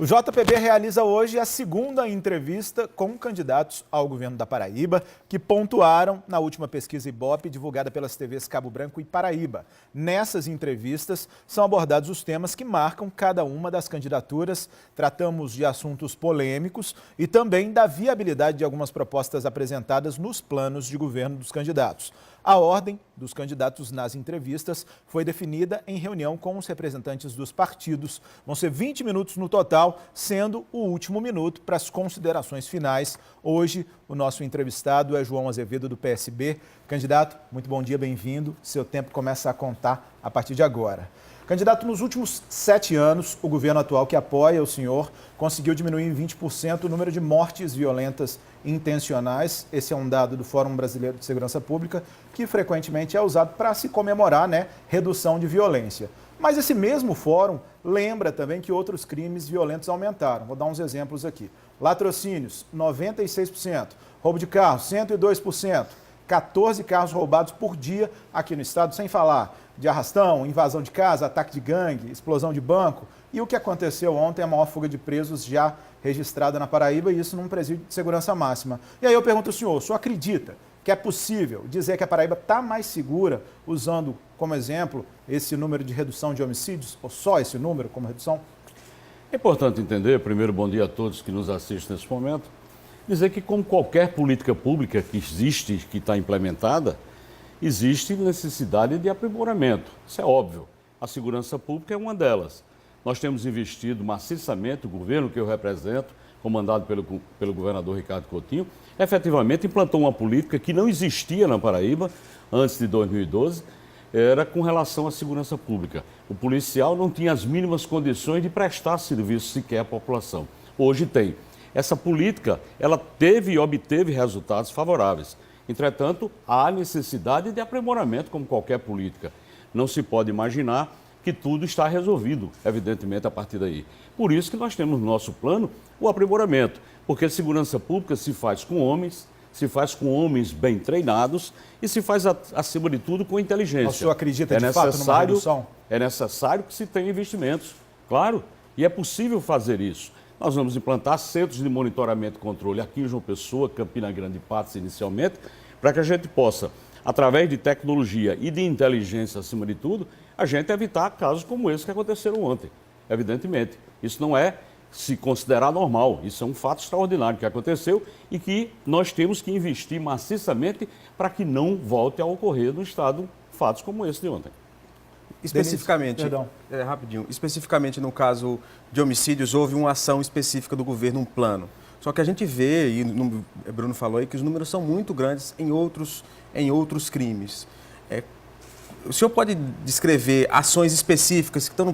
O JPB realiza hoje a segunda entrevista com candidatos ao governo da Paraíba que pontuaram na última pesquisa Ibope divulgada pelas TVs Cabo Branco e Paraíba. Nessas entrevistas são abordados os temas que marcam cada uma das candidaturas. Tratamos de assuntos polêmicos e também da viabilidade de algumas propostas apresentadas nos planos de governo dos candidatos. A ordem dos candidatos nas entrevistas foi definida em reunião com os representantes dos partidos. Vão ser 20 minutos no total, sendo o último minuto para as considerações finais. Hoje, o nosso entrevistado é João Azevedo, do PSB. Candidato, muito bom dia, bem-vindo. Seu tempo começa a contar a partir de agora. Candidato, nos últimos 7 anos, o governo atual que apoia o senhor conseguiu diminuir em 20% o número de mortes violentas intencionais. Esse é um dado do Fórum Brasileiro de Segurança Pública, que frequentemente é usado para se comemorar, redução de violência. Mas esse mesmo fórum lembra também que outros crimes violentos aumentaram. Vou dar uns exemplos aqui. Latrocínios, 96%. Roubo de carro, 102%. 14 carros roubados por dia aqui no estado, sem falar de arrastão, invasão de casa, ataque de gangue, explosão de banco. E o que aconteceu ontem, a maior fuga de presos já registrada na Paraíba, e isso num presídio de segurança máxima. E aí eu pergunto ao senhor, o senhor acredita que é possível dizer que a Paraíba está mais segura, usando como exemplo esse número de redução de homicídios, ou só esse número como redução? É importante entender, primeiro, bom dia a todos que nos assistem nesse momento, dizer que como qualquer política pública que existe, que está implementada, existe necessidade de aprimoramento. Isso é óbvio. A segurança pública é uma delas. Nós temos investido maciçamente, o governo que eu represento, comandado pelo governador Ricardo Coutinho, efetivamente implantou uma política que não existia na Paraíba antes de 2012, era com relação à segurança pública. O policial não tinha as mínimas condições de prestar serviço sequer à população. Hoje tem. Essa política, ela teve e obteve resultados favoráveis. Entretanto, há necessidade de aprimoramento, como qualquer política. Não se pode imaginar que tudo está resolvido, evidentemente, a partir daí. Por isso que nós temos no nosso plano o aprimoramento, porque segurança pública se faz com homens bem treinados e se faz, acima de tudo, com inteligência. O senhor acredita de fato numa redução? É necessário que se tenha investimentos, claro, e é possível fazer isso. Nós vamos implantar centros de monitoramento e controle aqui em João Pessoa, Campina Grande e Patos inicialmente, para que a gente possa, através de tecnologia e de inteligência acima de tudo, a gente evitar casos como esse que aconteceram ontem. Evidentemente, isso não é se considerar normal, isso é um fato extraordinário que aconteceu e que nós temos que investir maciçamente para que não volte a ocorrer no estado fatos como esse de ontem. Especificamente, rapidinho, especificamente no caso de homicídios, houve uma ação específica do governo, um plano. Só que a gente vê, e o Bruno falou aí, que os números são muito grandes em outros crimes. O senhor pode descrever ações específicas que estão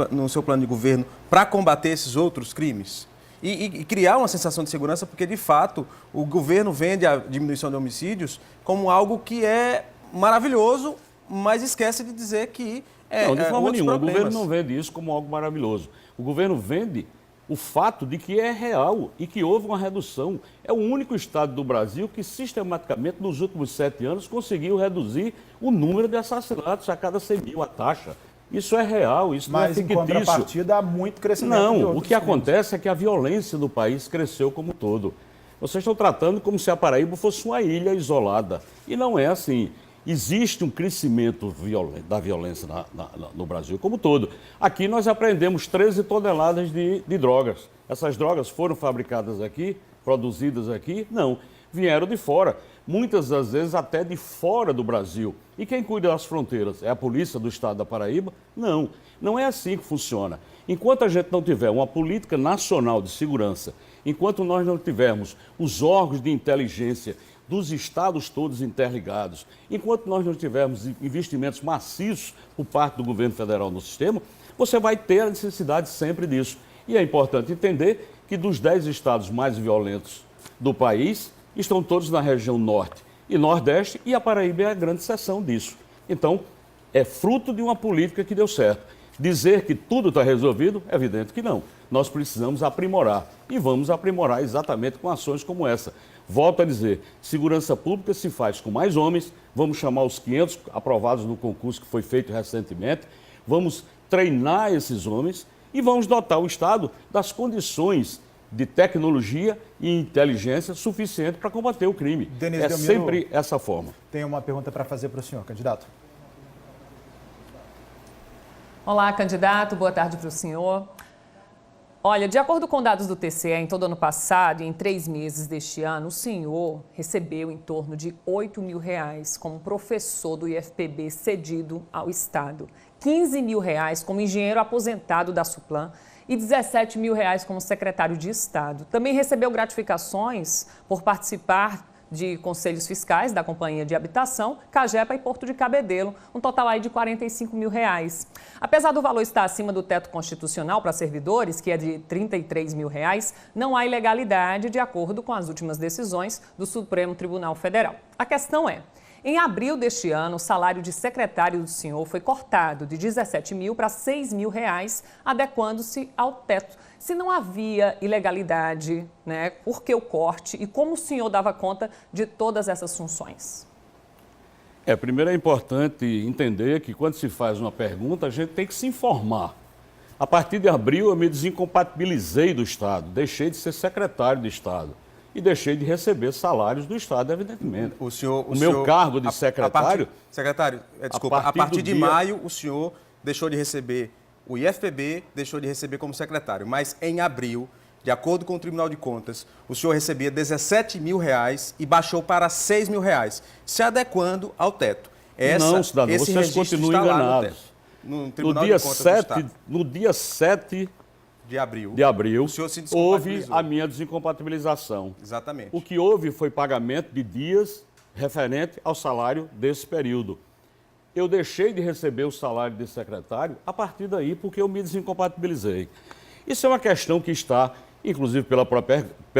no seu plano de governo para combater esses outros crimes? E criar uma sensação de segurança, porque, de fato, o governo vende a diminuição de homicídios como algo que é maravilhoso, mas esquece de dizer que não, de forma nenhuma. problemas. O governo não vende isso como algo maravilhoso. O governo vende o fato de que é real e que houve uma redução. É o único estado do Brasil que sistematicamente, nos últimos 7 anos, conseguiu reduzir o número de assassinatos a cada 100 mil, a taxa. Isso é real, isso não é fictício. Mas em contrapartida há muito crescimento. Não, o que acontece é que a violência do país cresceu como um todo. Vocês estão tratando como se a Paraíba fosse uma ilha isolada. E não é assim. Existe um crescimento da violência no Brasil como um todo. Aqui nós apreendemos 13 toneladas de drogas. Essas drogas foram fabricadas aqui, produzidas aqui? Não, vieram de fora. Muitas das vezes até de fora do Brasil. E quem cuida das fronteiras? É a polícia do estado da Paraíba? Não, não é assim que funciona. Enquanto a gente não tiver uma política nacional de segurança, enquanto nós não tivermos os órgãos de inteligência dos estados todos interligados, enquanto nós não tivermos investimentos maciços por parte do governo federal no sistema, você vai ter a necessidade sempre disso. E é importante entender que dos 10 estados mais violentos do país, estão todos na região norte e nordeste, e a Paraíba é a grande seção disso. Então, é fruto de uma política que deu certo. Dizer que tudo está resolvido, é evidente que não. Nós precisamos aprimorar e vamos aprimorar exatamente com ações como essa. Volto a dizer, segurança pública se faz com mais homens, vamos chamar os 500 aprovados no concurso que foi feito recentemente, vamos treinar esses homens e vamos dotar o Estado das condições de tecnologia e inteligência suficiente para combater o crime. Denise é Delmiro, sempre essa forma. Tem uma pergunta para fazer para o senhor, candidato. Olá, candidato. Boa tarde para o senhor. Olha, de acordo com dados do TCE, em todo ano passado e em 3 meses deste ano, o senhor recebeu em torno de R$8 mil como professor do IFPB cedido ao Estado, R$15 mil como engenheiro aposentado da Suplan e R$17 mil como secretário de Estado. Também recebeu gratificações por participar de conselhos fiscais da Companhia de Habitação, Cagepa e Porto de Cabedelo, um total aí de R$45 mil. Apesar do valor estar acima do teto constitucional para servidores, que é de R$33 mil, não há ilegalidade de acordo com as últimas decisões do Supremo Tribunal Federal. A questão é, em abril deste ano, o salário de secretário do senhor foi cortado de R$17 mil para R$6 mil, adequando-se ao teto. Se não havia ilegalidade, né, por que o corte e como o senhor dava conta de todas essas funções? Primeiro é importante entender que quando se faz uma pergunta, a gente tem que se informar. A partir de abril, eu me desincompatibilizei do Estado, deixei de ser secretário do Estado e deixei de receber salários do Estado, evidentemente. O meu cargo de secretário... Secretário, desculpa, a partir de maio, o senhor deixou de receber o IFPB, deixou de receber como secretário, mas em abril, de acordo com o Tribunal de Contas, o senhor recebia R$17 mil e baixou para R$6 mil, se adequando ao teto. Não, cidadão, vocês continuam enganados. No dia 7 de abril, o senhor se houve a minha desincompatibilização. Exatamente. O que houve foi pagamento de dias referente ao salário desse período. Eu deixei de receber o salário de secretário a partir daí porque eu me desincompatibilizei. Isso é uma questão que está, inclusive pela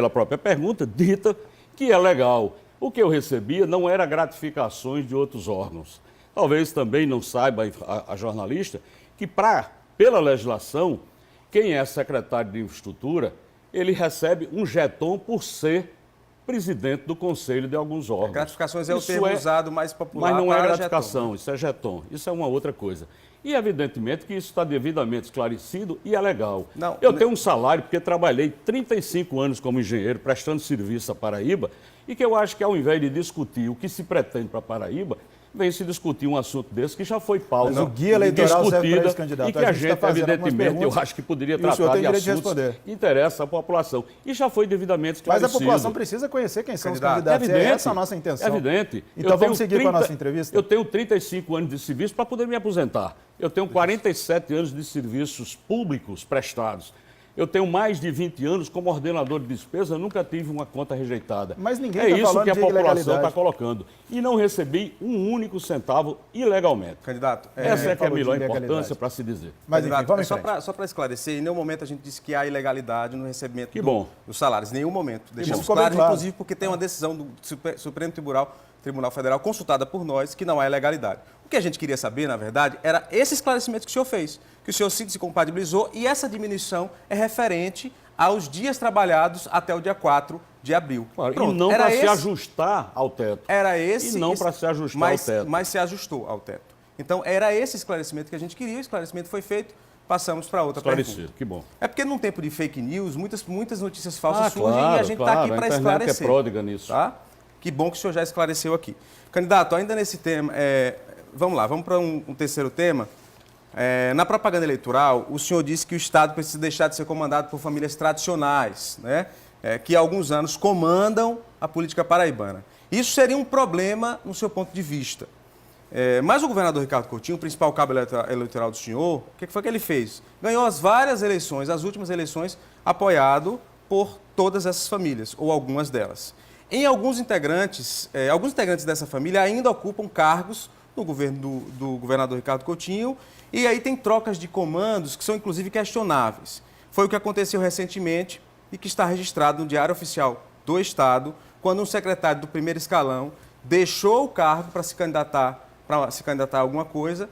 própria pergunta, dita que é legal. O que eu recebia não era gratificações de outros órgãos. Talvez também não saiba a jornalista que pela legislação, quem é secretário de infraestrutura, ele recebe um jeton por ser presidente do conselho de alguns órgãos. Gratificações é o termo usado mais popular. Mas não para é gratificação, jeton. Isso é jeton. Isso é uma outra coisa. E, evidentemente, que isso está devidamente esclarecido e é legal. Eu tenho um salário porque trabalhei 35 anos como engenheiro, prestando serviço à Paraíba, e que eu acho que, ao invés de discutir o que se pretende para a Paraíba, vem se discutir um assunto desse que já foi pauta. Mas o guia eleitoral serve para esse candidato. E que a gente, evidentemente, eu acho que poderia tratar de assuntos que interessam à população. E já foi devidamente esclarecido. Mas a população precisa conhecer quem são os candidatos. É essa a nossa intenção. Evidente. Então vamos seguir com a nossa entrevista? Eu tenho 35 anos de serviço para poder me aposentar. Eu tenho 47 anos de serviços públicos prestados. Eu tenho mais de 20 anos como ordenador de despesa, nunca tive uma conta rejeitada. Mas ninguém está falando de ilegalidade. É isso que a população está colocando. E não recebi um único centavo ilegalmente. Candidato, essa é que é a melhor importância para se dizer. Mas, candidato, vamos só para esclarecer, em nenhum momento a gente disse que há ilegalidade no recebimento dos salários. Em nenhum momento. Deixamos claro, inclusive, porque tem uma decisão do Supremo Tribunal Federal, consultada por nós, que não há ilegalidade. O que a gente queria saber, na verdade, era esse esclarecimento que o senhor fez, que o senhor se desincompatibilizou e essa diminuição é referente aos dias trabalhados até o dia 4 de abril. Claro, e não para se ajustar ao teto. Era esse. E não para se ajustar ao teto. Mas se ajustou ao teto. Então, era esse esclarecimento que a gente queria, o esclarecimento foi feito, passamos para outra pergunta. Que bom. É porque num tempo de fake news, muitas notícias falsas surgem e a gente está aqui para esclarecer. É pródiga nisso. Tá? Que bom que o senhor já esclareceu aqui. Candidato, ainda nesse tema, vamos para um terceiro tema. Na propaganda eleitoral, o senhor disse que o Estado precisa deixar de ser comandado por famílias tradicionais, né? Que há alguns anos comandam a política paraibana. Isso seria um problema no seu ponto de vista. Mas o governador Ricardo Coutinho, o principal cabo eleitoral do senhor, o que foi que ele fez? Ganhou as várias eleições, as últimas eleições, apoiado por todas essas famílias, ou algumas delas. Em alguns integrantes dessa família ainda ocupam cargos no governo do governador Ricardo Coutinho, e aí tem trocas de comandos que são inclusive questionáveis. Foi o que aconteceu recentemente e que está registrado no Diário Oficial do Estado, quando um secretário do primeiro escalão deixou o cargo para se candidatar a alguma coisa,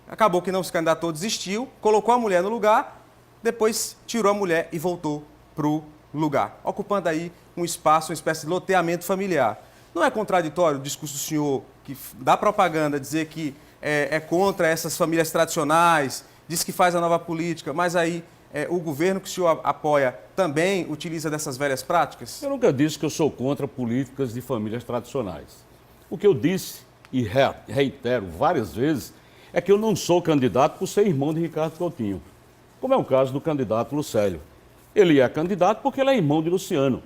acabou que não se candidatou, desistiu, colocou a mulher no lugar, depois tirou a mulher e voltou para o lugar, ocupando aí um espaço, uma espécie de loteamento familiar. Não é contraditório o discurso do senhor, que dá propaganda, dizer que é contra essas famílias tradicionais diz que faz a nova política, mas aí o governo que o senhor apoia também utiliza dessas velhas práticas? Eu nunca disse que eu sou contra políticas de famílias tradicionais. O que eu disse, e reitero várias vezes, é que eu não sou candidato por ser irmão de Ricardo Coutinho, como é o caso do candidato Lucélio. Ele é candidato porque ele é irmão de Luciano,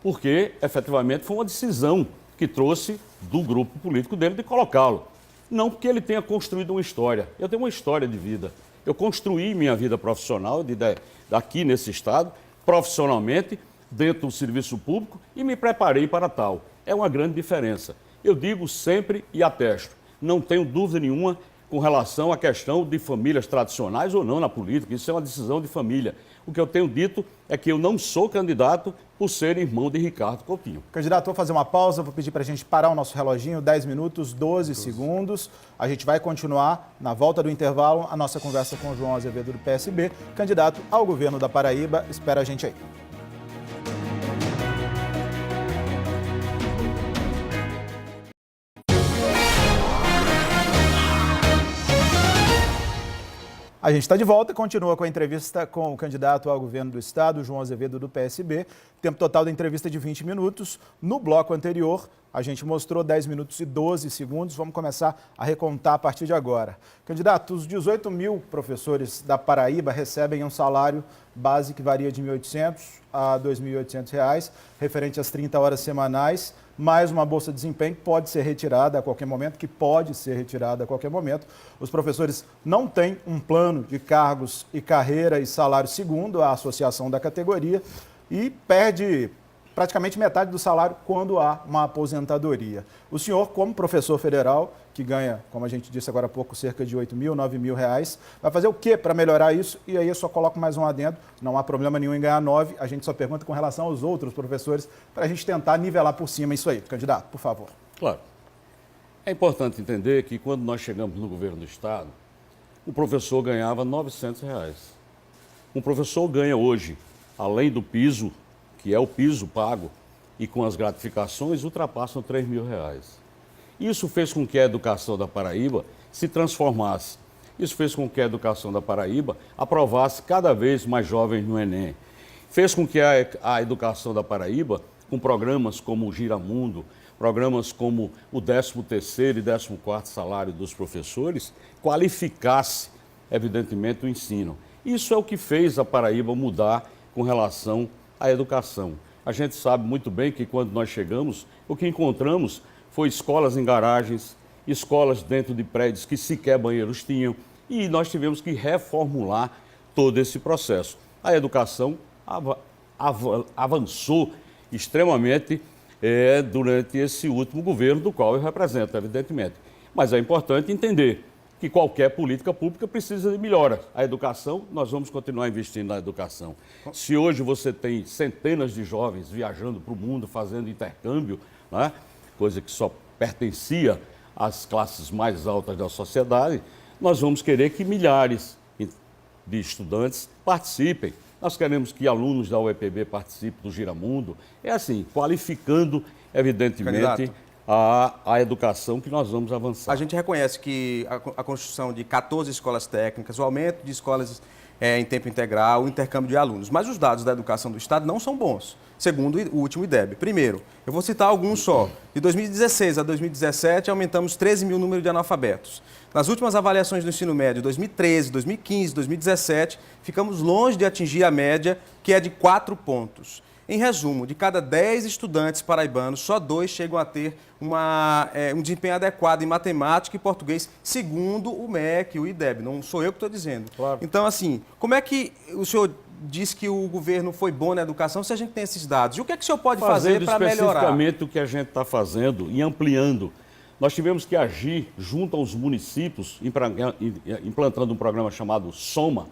porque efetivamente foi uma decisão que trouxe do grupo político dele de colocá-lo. Não porque ele tenha construído uma história. Eu tenho uma história de vida. Eu construí minha vida profissional daqui nesse estado, profissionalmente, dentro do serviço público e me preparei para tal. É uma grande diferença. Eu digo sempre e atesto, não tenho dúvida nenhuma com relação à questão de famílias tradicionais ou não na política. Isso é uma decisão de família. O que eu tenho dito é que eu não sou candidato por ser irmão de Ricardo Coutinho. Candidato, vou fazer uma pausa, vou pedir para a gente parar o nosso reloginho, 10 minutos, 12 segundos. A gente vai continuar, na volta do intervalo, a nossa conversa com o João Azevedo do PSB, candidato ao governo da Paraíba. Espera a gente aí. A gente está de volta e continua com a entrevista com o candidato ao governo do estado, João Azevedo, do PSB. Tempo total da entrevista de 20 minutos. No bloco anterior, a gente mostrou 10 minutos e 12 segundos. Vamos começar a recontar a partir de agora. Candidato, os 18 mil professores da Paraíba recebem um salário base que varia de R$ 1.800 a R$ 2.800, referente às 30 horas semanais, mais uma bolsa de desempenho que pode ser retirada a qualquer momento, Os professores não têm um plano de cargos e carreira e salário segundo a associação da categoria e perde praticamente metade do salário quando há uma aposentadoria. O senhor, como professor federal, que ganha, como a gente disse agora há pouco, cerca de R$ 8.000, R$ 9.000, vai fazer o que para melhorar isso? E aí eu só coloco mais um adendo, não há problema nenhum em ganhar 9, a gente só pergunta com relação aos outros professores, para a gente tentar nivelar por cima isso aí. Candidato, por favor. Claro. É importante entender que quando nós chegamos no governo do estado, o professor ganhava R$ 900. Um professor ganha hoje, além do piso, que é o piso pago, e com as gratificações, ultrapassam R$ 3.000. Isso fez com que a educação da Paraíba se transformasse. Isso fez com que a educação da Paraíba aprovasse cada vez mais jovens no Enem. Fez com que a educação da Paraíba, com programas como o Giramundo, programas como o 13º e 14º salário dos professores, qualificasse, evidentemente, o ensino. Isso é o que fez a Paraíba mudar com relação à educação. A gente sabe muito bem que quando nós chegamos, o que encontramos foi escolas em garagens, escolas dentro de prédios que sequer banheiros tinham, e nós tivemos que reformular todo esse processo. A educação avançou extremamente durante esse último governo, do qual eu represento, evidentemente. Mas é importante entender que qualquer política pública precisa de melhora. A educação, nós vamos continuar investindo na educação. Se hoje você tem centenas de jovens viajando para o mundo, fazendo intercâmbio, né, coisa que só pertencia às classes mais altas da sociedade, nós vamos querer que milhares de estudantes participem. Nós queremos que alunos da UEPB participem do Giramundo. É assim, qualificando, evidentemente, a educação que nós vamos avançar. A gente reconhece que a construção de 14 escolas técnicas, o aumento de escolas em tempo integral, o intercâmbio de alunos, mas os dados da educação do Estado não são bons, segundo o último IDEB. Primeiro, eu vou citar alguns só. De 2016 a 2017, aumentamos 13 mil número de analfabetos. Nas últimas avaliações do ensino médio, 2013, 2015, 2017, ficamos longe de atingir a média, que é de 4 pontos. Em resumo, de cada 10 estudantes paraibanos, só 2 chegam a ter um desempenho adequado em matemática e português, segundo o MEC, o IDEB. Não sou eu que estou dizendo. Claro. Então, assim, como é que o senhor diz que o governo foi bom na educação se a gente tem esses dados? E o que é que o senhor pode fazer para melhorar? Especificamente o que a gente está fazendo e ampliando. Nós tivemos que agir junto aos municípios, implantando um programa chamado Soma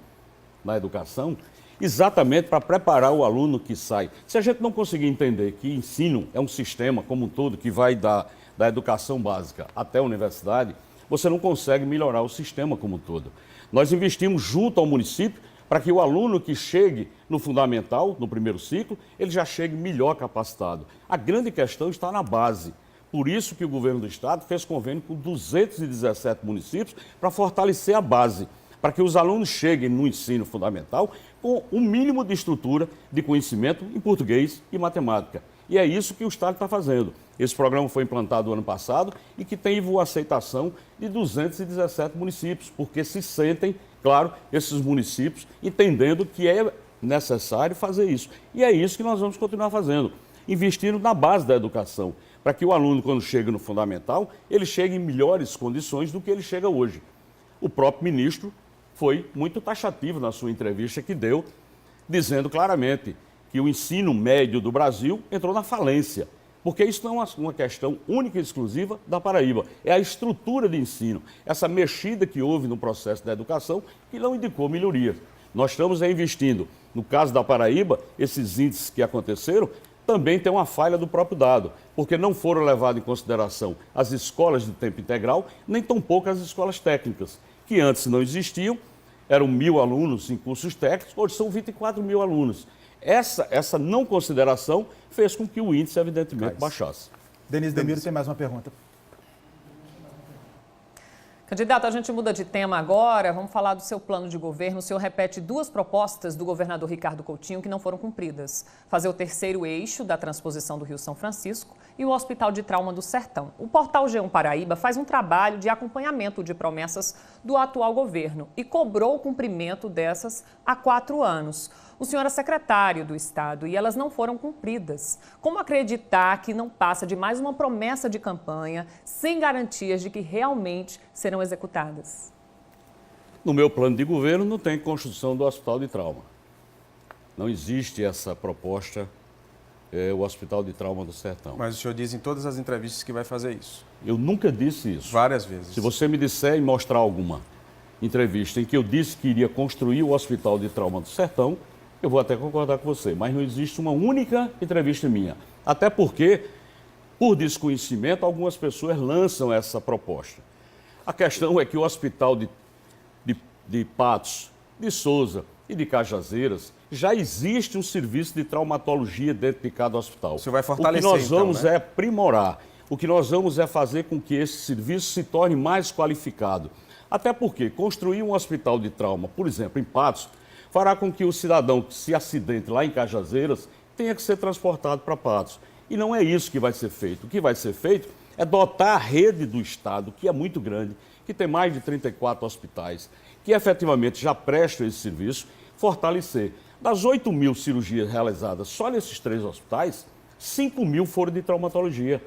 na educação, exatamente para preparar o aluno que sai. Se a gente não conseguir entender que ensino é um sistema como um todo, que vai da educação básica até a universidade, você não consegue melhorar o sistema como um todo. Nós investimos junto ao município para que o aluno que chegue no fundamental, no primeiro ciclo, ele já chegue melhor capacitado. A grande questão está na base. Por isso que o governo do estado fez convênio com 217 municípios para fortalecer a base, para que os alunos cheguem no ensino fundamental com o mínimo de estrutura de conhecimento em português e matemática. E é isso que o Estado está fazendo. Esse programa foi implantado no ano passado e que teve a aceitação de 217 municípios, porque se sentem, claro, esses municípios entendendo que é necessário fazer isso. E é isso que nós vamos continuar fazendo, investindo na base da educação, para que o aluno, quando chega no fundamental, ele chegue em melhores condições do que ele chega hoje. O próprio ministro foi muito taxativo na sua entrevista que deu, dizendo claramente que o ensino médio do Brasil entrou na falência, porque isso não é uma questão única e exclusiva da Paraíba, é a estrutura de ensino, essa mexida que houve no processo da educação que não indicou melhorias. Nós estamos investindo, no caso da Paraíba, esses índices que aconteceram, também tem uma falha do próprio dado, porque não foram levadas em consideração as escolas de tempo integral, nem tampouco as escolas técnicas, que antes não existiam, eram 1.000 alunos em cursos técnicos, hoje são 24 mil alunos. Essa não consideração fez com que o índice, evidentemente, baixasse. Denise Demiro tem mais uma pergunta. Candidato, a gente muda de tema agora, vamos falar do seu plano de governo. O senhor repete duas propostas do governador Ricardo Coutinho que não foram cumpridas. Fazer o terceiro eixo da transposição do Rio São Francisco e o Hospital de Trauma do Sertão. O portal G1 Paraíba faz um trabalho de acompanhamento de promessas do atual governo e cobrou o cumprimento dessas há 4 anos. O senhor é secretário do Estado e elas não foram cumpridas. Como acreditar que não passa de mais uma promessa de campanha sem garantias de que realmente serão executadas? No meu plano de governo não tem construção do Hospital de Trauma. Não existe essa proposta, o Hospital de Trauma do Sertão. Mas o senhor diz em todas as entrevistas que vai fazer isso. Eu nunca disse isso. Várias vezes. Se você me disser e mostrar alguma entrevista em que eu disse que iria construir o Hospital de Trauma do Sertão, eu vou até concordar com você, mas não existe uma única entrevista minha. Até porque, por desconhecimento, algumas pessoas lançam essa proposta. A questão é que o Hospital de Patos, de Souza e de Cajazeiras, já existe um serviço de traumatologia dentro de cada hospital. Você vai fortalecer, o que nós vamos então, né? é aprimorar. O que nós vamos é fazer com que esse serviço se torne mais qualificado. Até porque construir um hospital de trauma, por exemplo, em Patos, fará com que o cidadão que se acidente lá em Cajazeiras tenha que ser transportado para Patos. E não é isso que vai ser feito. O que vai ser feito é dotar a rede do Estado, que é muito grande, que tem mais de 34 hospitais, que efetivamente já prestam esse serviço, fortalecer. Das 8.000 cirurgias realizadas só nesses 3 hospitais, 5.000 foram de traumatologia.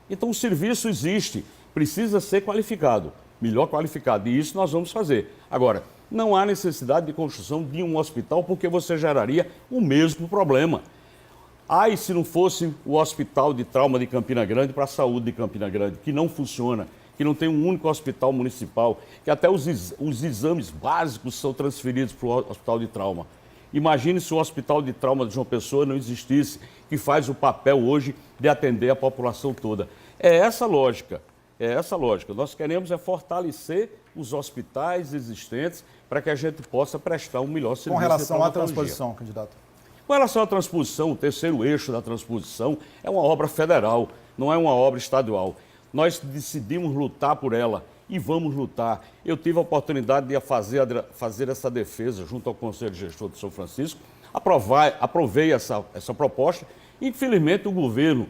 Então o serviço existe, precisa ser qualificado, melhor qualificado, e isso nós vamos fazer. Agora, não há necessidade de construção de um hospital porque você geraria o mesmo problema. E se não fosse o Hospital de Trauma de Campina Grande para a saúde de Campina Grande, que não funciona, que não tem um único hospital municipal, que até os exames básicos são transferidos para o Hospital de Trauma. Imagine se o Hospital de Trauma de João Pessoa não existisse, que faz o papel hoje de atender a população toda. É essa lógica. É essa lógica. Nós queremos fortalecer os hospitais existentes para que a gente possa prestar um melhor serviço. Com relação à transposição, candidato? Com relação à transposição, o terceiro eixo da transposição é uma obra federal, não é uma obra estadual. Nós decidimos lutar por ela e vamos lutar. Eu tive a oportunidade de fazer essa defesa junto ao Conselho Gestor de São Francisco, aprovei essa proposta e, infelizmente, o governo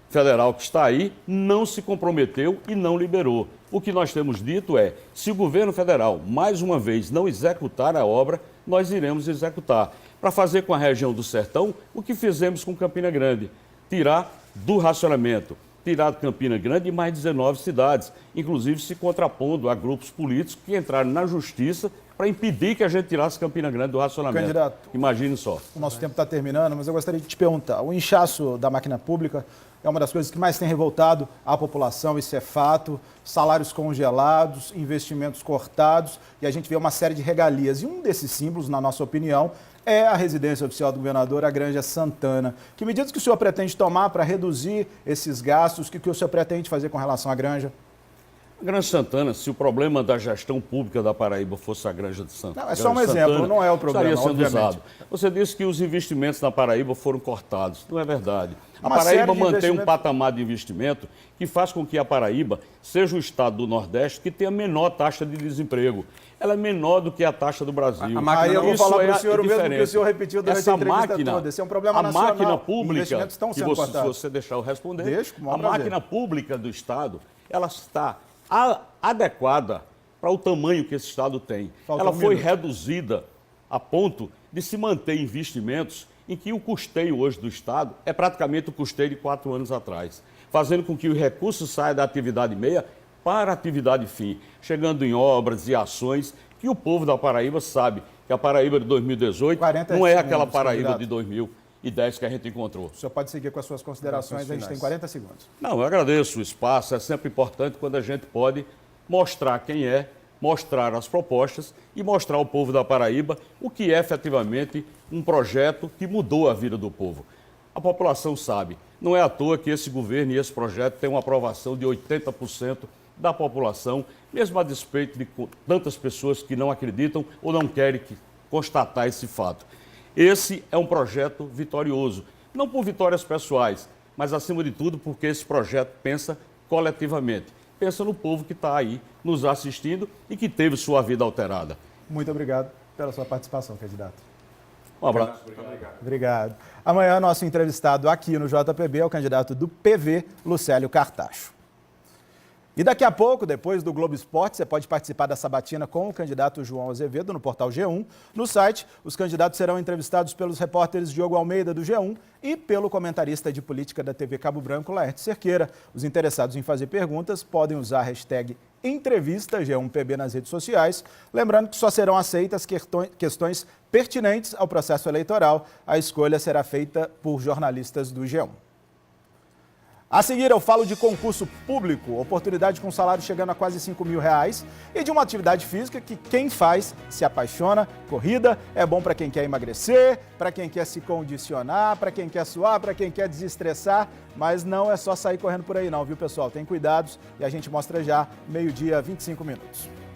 federal que está aí não se comprometeu e não liberou. O que nós temos dito é, se o governo federal, mais uma vez, não executar a obra, nós iremos executar. Para fazer com a região do Sertão, o que fizemos com Campina Grande, tirar do racionamento, tirar de Campina Grande e mais 19 cidades, inclusive se contrapondo a grupos políticos que entraram na justiça para impedir que a gente tirasse Campina Grande do racionamento. Candidato, imagine só. O nosso tempo está terminando, mas eu gostaria de te perguntar. O inchaço da máquina pública é uma das coisas que mais tem revoltado a população, isso é fato. Salários congelados, investimentos cortados e a gente vê uma série de regalias. E um desses símbolos, na nossa opinião, é a residência oficial do governador, a Granja Santana. Que medidas que o senhor pretende tomar para reduzir esses gastos? O que o senhor pretende fazer com relação à Granja? A Granja Santana, se o problema da gestão pública da Paraíba fosse a Granja de Santana... Não, é só um exemplo, não é o problema, estaria sendo obviamente. usado. Você disse que os investimentos na Paraíba foram cortados. Não é verdade. A Uma Paraíba série de mantém um investimentos- patamar de investimento que faz com que a Paraíba seja o estado do Nordeste que tem a menor taxa de desemprego. ela é menor do que a taxa do Brasil. Aí eu vou Isso falar para o é senhor o mesmo que o diferente. senhor repetiu durante a entrevista máquina, toda. Esse é um problema a nacional. máquina pública, Investimentos estão que sendo se cortados. você deixar eu responder, Deixa, com o maior a prazer. máquina pública do Estado, ela está adequada para o tamanho que esse Estado tem. Falta Ela um foi minuto. reduzida a ponto de se manter investimentos em que o custeio hoje do Estado é praticamente o custeio de 4 anos atrás, fazendo com que o recurso saia da atividade meia para a atividade fim, chegando em obras e ações que o povo da Paraíba sabe que a Paraíba de 2018 não é aquela Paraíba candidato. de 2010 que a gente encontrou. O senhor pode seguir com as suas considerações, a gente tem 40 segundos. Não, eu agradeço o espaço, é sempre importante quando a gente pode mostrar quem é, mostrar as propostas e mostrar ao povo da Paraíba o que é efetivamente um projeto que mudou a vida do povo. A população sabe, não é à toa que esse governo e esse projeto têm uma aprovação de 80% da população, mesmo a despeito de tantas pessoas que não acreditam ou não querem constatar esse fato. Esse é um projeto vitorioso, não por vitórias pessoais, mas acima de tudo porque esse projeto pensa coletivamente. Pensa no povo que está aí nos assistindo e que teve sua vida alterada. Muito obrigado pela sua participação, candidato. Um abraço. Obrigado. Amanhã, nosso entrevistado aqui no JPB é o candidato do PV, Lucélio Cartacho. E daqui a pouco, depois do Globo Esporte, você pode participar da sabatina com o candidato João Azevedo no portal G1. No site, os candidatos serão entrevistados pelos repórteres Diogo Almeida, do G1, e pelo comentarista de política da TV Cabo Branco, Laerte Cerqueira. Os interessados em fazer perguntas podem usar a hashtag entrevista G1PB nas redes sociais. Lembrando que só serão aceitas questões pertinentes ao processo eleitoral. A escolha será feita por jornalistas do G1. A seguir, eu falo de concurso público, oportunidade com salário chegando a quase R$ 5.000 e de uma atividade física que quem faz se apaixona. Corrida é bom para quem quer emagrecer, para quem quer se condicionar, para quem quer suar, para quem quer desestressar, mas não é só sair correndo por aí não, viu, pessoal? Tem cuidados e a gente mostra já, 12h25.